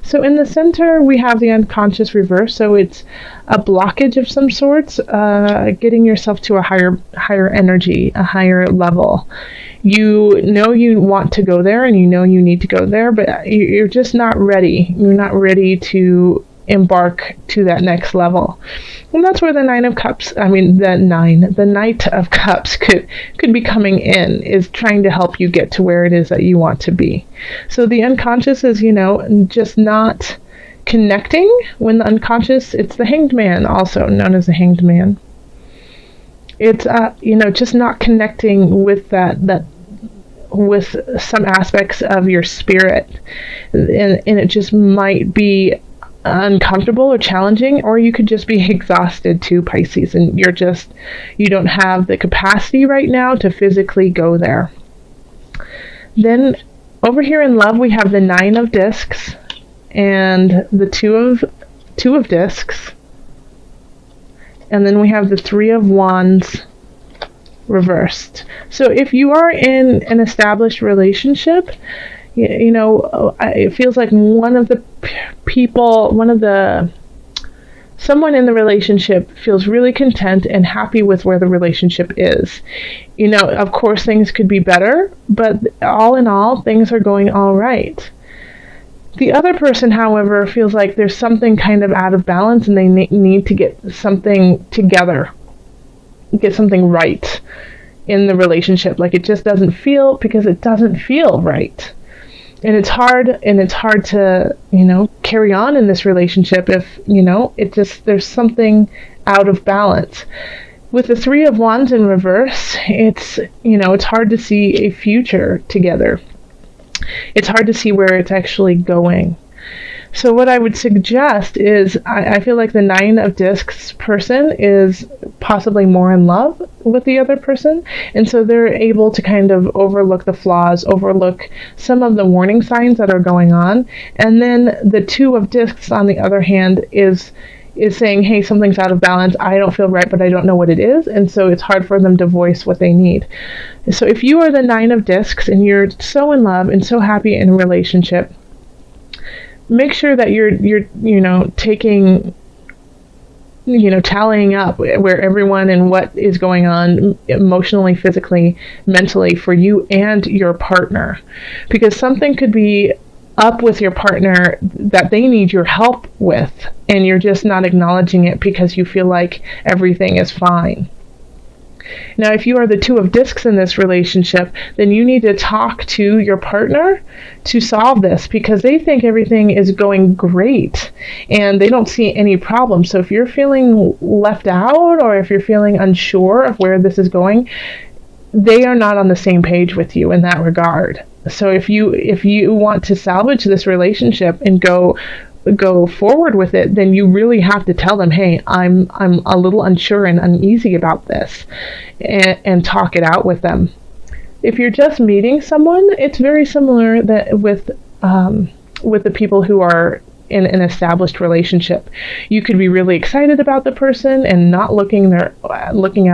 So in the center, we have the unconscious reverse. So it's a blockage of some sorts, getting yourself to a higher energy, a higher level. You know you want to go there, and you know you need to go there, but you're just not ready. You're not ready to embark to that next level. And that's where the Knight of Cups could be coming in, is trying to help you get to where it is that you want to be. So the unconscious is, just not connecting. When the unconscious, it's the Hanged Man, also known as the Hanged Man. It's just not connecting with that with some aspects of your spirit, and it just might be uncomfortable or challenging, or you could just be exhausted too, Pisces, and you don't have the capacity right now to physically go there. Then over here in love, we have the 9 of Discs and the two of Discs, and then we have the 3 of Wands reversed. So if you are in an established relationship, it feels like someone in the relationship feels really content and happy with where the relationship is. Of course things could be better, but all in all, things are going all right. The other person, however, feels like there's something kind of out of balance, and they need to get something together, get something right in the relationship. Like it just doesn't feel right. And it's hard to, carry on in this relationship if, there's something out of balance. With the 3 of Wands in reverse, it's hard to see a future together. It's hard to see where it's actually going. So what I would suggest is, I feel like the 9 of Discs person is possibly more in love with the other person, and so they're able to kind of overlook the flaws, overlook some of the warning signs that are going on. And then the 2 of Discs, on the other hand, is saying, hey, something's out of balance, I don't feel right, but I don't know what it is, and so it's hard for them to voice what they need. So if you are the 9 of Discs and you're so in love and so happy in a relationship, make sure that you're taking, tallying up where everyone and what is going on emotionally, physically, mentally for you and your partner, because something could be up with your partner that they need your help with, and you're just not acknowledging it because you feel like everything is fine. Now, if you are the 2 of Discs in this relationship, then you need to talk to your partner to solve this, because they think everything is going great and they don't see any problem. So if you're feeling left out, or if you're feeling unsure of where this is going, they are not on the same page with you in that regard. So if you want to salvage this relationship and go forward with it, then you really have to tell them, hey, I'm a little unsure and uneasy about this, and talk it out with them. If you're just meeting someone, it's very similar that with the people who are in an established relationship. You could be really excited about the person and not looking at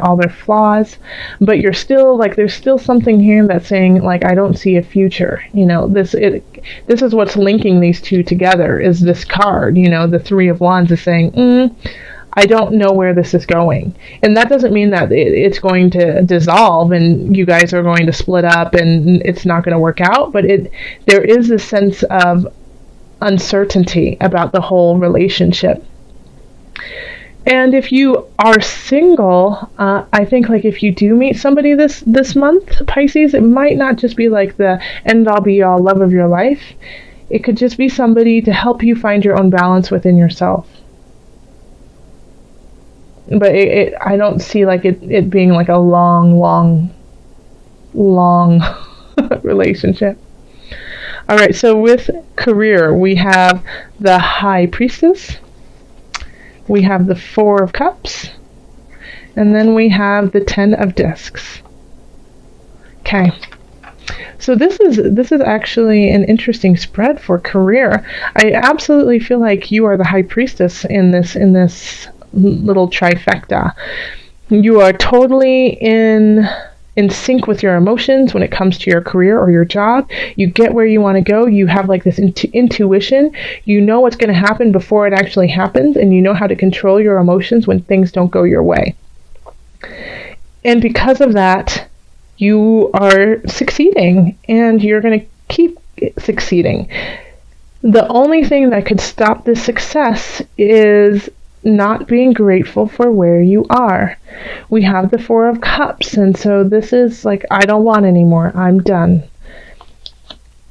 all their flaws, but you're still like, there's still something here that's saying, like, I don't see a future. This is what's linking these two together, is this card. The 3 of Wands is saying, I don't know where this is going. And that doesn't mean that it's going to dissolve and you guys are going to split up and it's not going to work out, but there is a sense of uncertainty about the whole relationship. And if you are single, I think, like, if you do meet somebody this month, Pisces, it might not just be like the end-all be-all love of your life. It could just be somebody to help you find your own balance within yourself. But I don't see like it being like a long relationship. All right, so with career, we have the High Priestess, we have the 4 of Cups, and then we have the 10 of Discs. Okay, so this is actually an interesting spread for career. I absolutely feel like you are the High Priestess in this little trifecta. You are totally in in sync with your emotions when it comes to your career or your job. You get where you want to go. You have like this intuition. You know what's going to happen before it actually happens, and you know how to control your emotions when things don't go your way. And because of that, you are succeeding, and you're going to keep succeeding. The only thing that could stop this success is not being grateful for where you are. We have the Four of Cups, and so this is like, I don't want anymore. I'm done.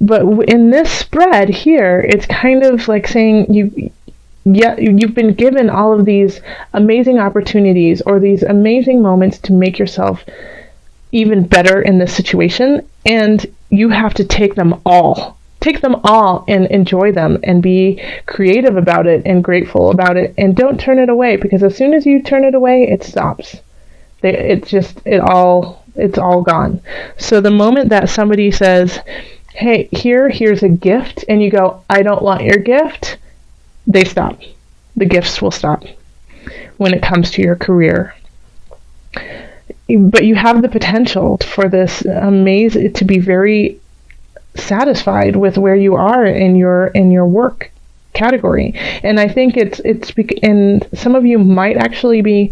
But in this spread here, it's kind of like saying you've been given all of these amazing opportunities or these amazing moments to make yourself even better in this situation, and you have to take them all. Take them all and enjoy them and be creative about it and grateful about it, and don't turn it away, because as soon as you turn it away, it stops. It's all gone. So the moment that somebody says, hey, here's a gift, and you go, I don't want your gift, they stop. The gifts will stop when it comes to your career. But you have the potential for this to be very satisfied with where you are in your work category. And I think and some of you might actually be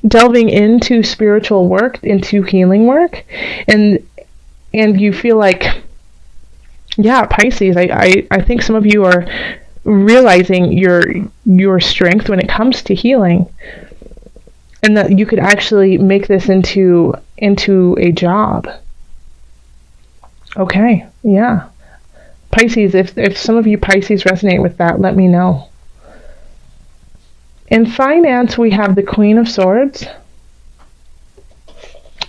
delving into spiritual work, into healing work, and you feel like, yeah, Pisces, I think some of you are realizing your strength when it comes to healing, and that you could actually make this into a job. Okay, yeah. Pisces, if some of you Pisces resonate with that, let me know. In finance, we have the Queen of Swords,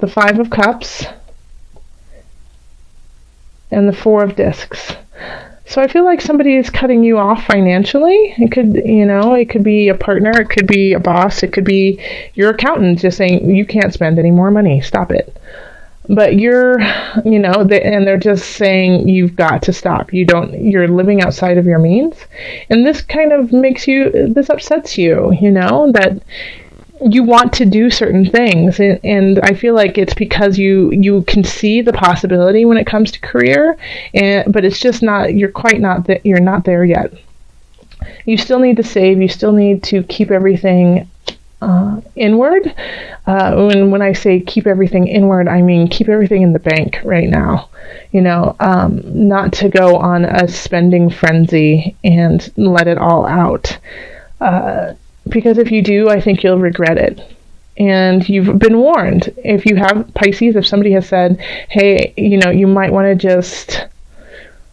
the Five of Cups, and the Four of Discs. So I feel like somebody is cutting you off financially. It could be a partner, it could be a boss, it could be your accountant just saying, you can't spend any more money, stop it. But and they're just saying, you've got to stop. You're living outside of your means. And this kind of this upsets you, that you want to do certain things. And I feel like it's because you can see the possibility when it comes to career, but it's just you're not there yet. You still need to save. You still need to keep everything inward. When I say keep everything inward, I mean keep everything in the bank right now. Not to go on a spending frenzy and let it all out. Because if you do, I think you'll regret it. And you've been warned. If you have Pisces, if somebody has said, hey, you might want to just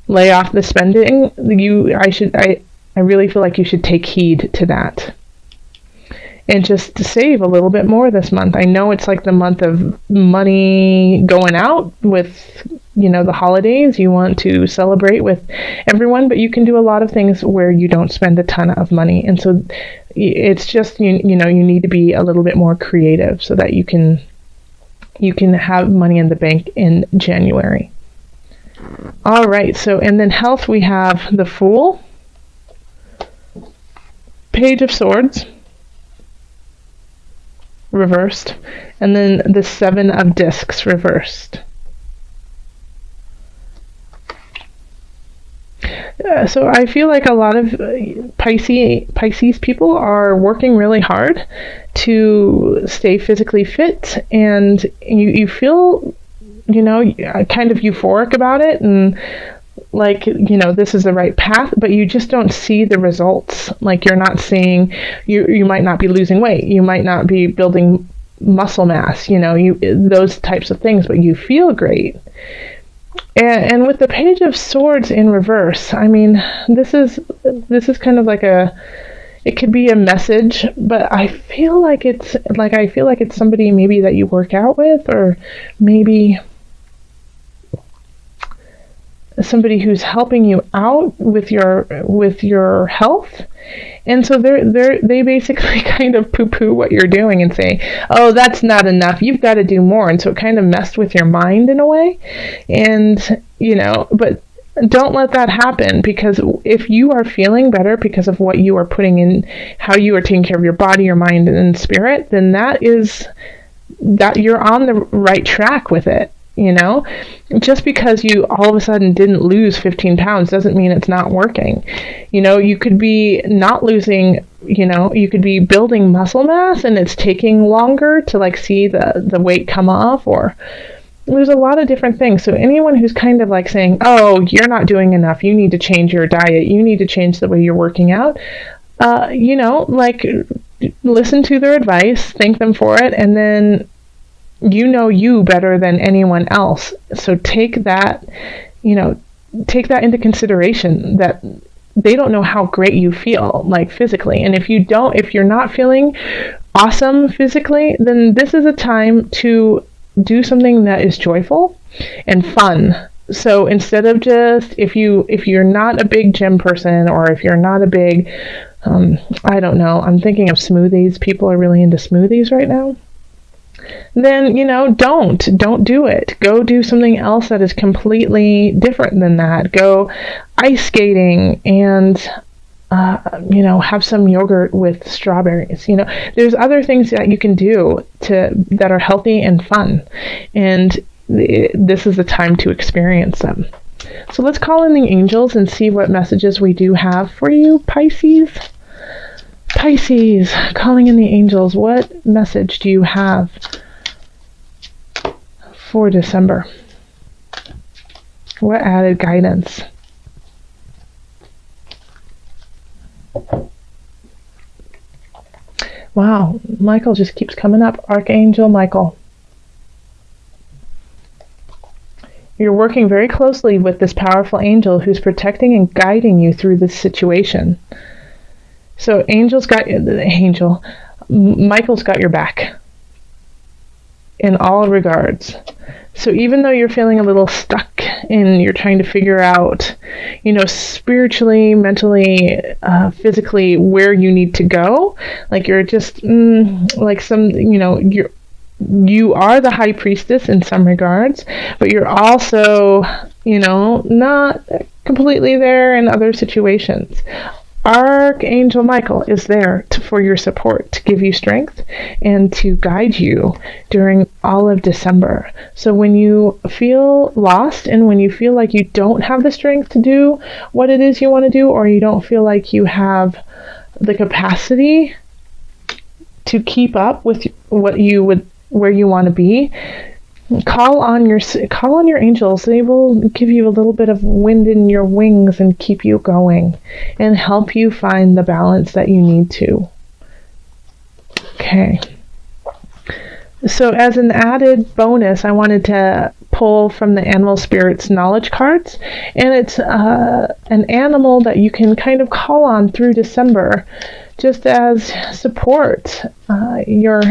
lay off the spending, I really feel like you should take heed to that. And just to save a little bit more this month. I know it's like the month of money going out with, the holidays. You want to celebrate with everyone, but you can do a lot of things where you don't spend a ton of money. And so it's just, you need to be a little bit more creative so that you can have money in the bank in January. All right. So, and then health, we have the Fool, Page of Swords, reversed, and then the Seven of Discs reversed. So I feel like a lot of Pisces people are working really hard to stay physically fit, and you feel, kind of euphoric about it, and like, this is the right path, but you just don't see the results. Like, you're not seeing, you might not be losing weight, you might not be building muscle mass, those types of things, but you feel great. And with the Page of Swords in reverse, I mean, this is kind of like it could be a message, but I feel like it's somebody maybe that you work out with, or maybe somebody who's helping you out with your health. And so they basically kind of poo-poo what you're doing and say, oh, that's not enough, you've got to do more. And so it kind of messed with your mind in a way. And, but don't let that happen, because if you are feeling better because of what you are putting in, how you are taking care of your body, your mind, and spirit, then that is that you're on the right track with it. Just because you all of a sudden didn't lose 15 pounds doesn't mean it's not working. You could be not losing, you could be building muscle mass and it's taking longer to like see the weight come off, or there's a lot of different things. So anyone who's kind of like saying, oh, you're not doing enough, you need to change your diet, you need to change the way you're working out, like listen to their advice, thank them for it, and then you better than anyone else. So take that into consideration, that they don't know how great you feel, like physically. And if you're not feeling awesome physically, then this is a time to do something that is joyful and fun. So instead of just, if you're not a big gym person, or if you're not a big, I don't know, I'm thinking of smoothies. People are really into smoothies right now. Then, don't do it. Go do something else that is completely different than that. Go ice skating and, have some yogurt with strawberries. There's other things that you can do that are healthy and fun. And this is the time to experience them. So let's call in the angels and see what messages we do have for you, Pisces. Pisces, calling in the angels, what message do you have for December? What added guidance? Wow, Michael just keeps coming up. Archangel Michael. You're working very closely with this powerful angel who's protecting and guiding you through this situation. So Michael's got your back in all regards. So even though you're feeling a little stuck and you're trying to figure out, spiritually, mentally, physically, where you need to go, like you're just like you are the high priestess in some regards, but you're also, not completely there in other situations. Archangel Michael is there for your support, to give you strength and to guide you during all of December. So when you feel lost and when you feel like you don't have the strength to do what it is you want to do, or you don't feel like you have the capacity to keep up with where you want to be, call on your angels. They will give you a little bit of wind in your wings and keep you going and help you find the balance that you need to. Okay. So as an added bonus, I wanted to pull from the Animal Spirits knowledge cards, and it's an animal that you can kind of call on through December, just as support, your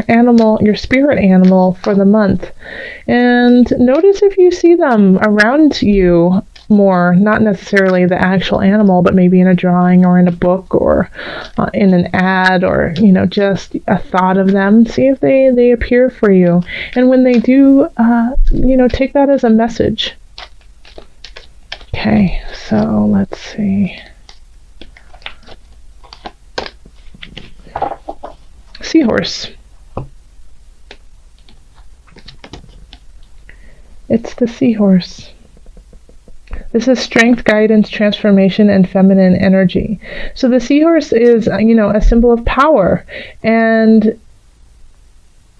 spirit animal for the month. And notice if you see them around you more, not necessarily the actual animal, but maybe in a drawing or in a book or in an ad, or just a thought of them. See if they appear for you, and when they do, take that as a message. Okay, so let's see. Seahorse. It's the seahorse. This is strength, guidance, transformation, and feminine energy. So the seahorse is, a symbol of power and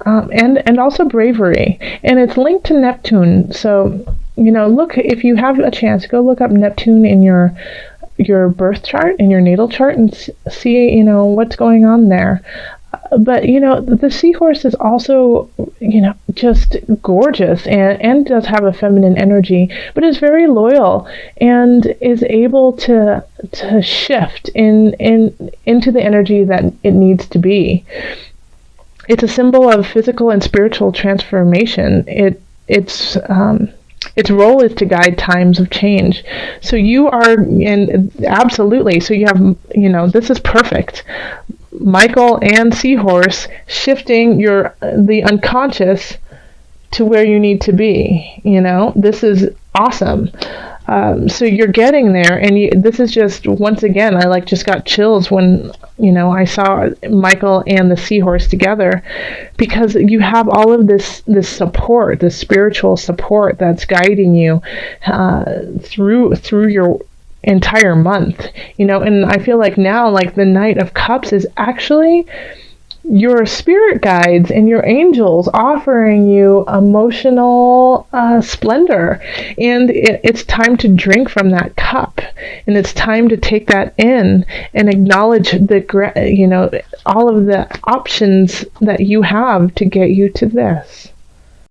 also bravery, and it's linked to Neptune. So look, if you have a chance, go look up Neptune in your birth chart, in your natal chart, and see what's going on there. But the seahorse is also just gorgeous and does have a feminine energy, but is very loyal and is able to shift into the energy that it needs to be. It's a symbol of physical and spiritual transformation. Its role is to guide times of change. So you are, and absolutely, so you have, this is perfect. Michael and Seahorse shifting the unconscious to where you need to be. This is awesome. So you're getting there, and this is just, once again, I just got chills when I saw Michael and the seahorse together, because you have all of this support, this spiritual support that's guiding you through your entire month. And I feel like now, the Knight of Cups is actually your spirit guides and your angels offering you emotional splendor, and it's time to drink from that cup, and it's time to take that in and acknowledge all of the options that you have to get you to this.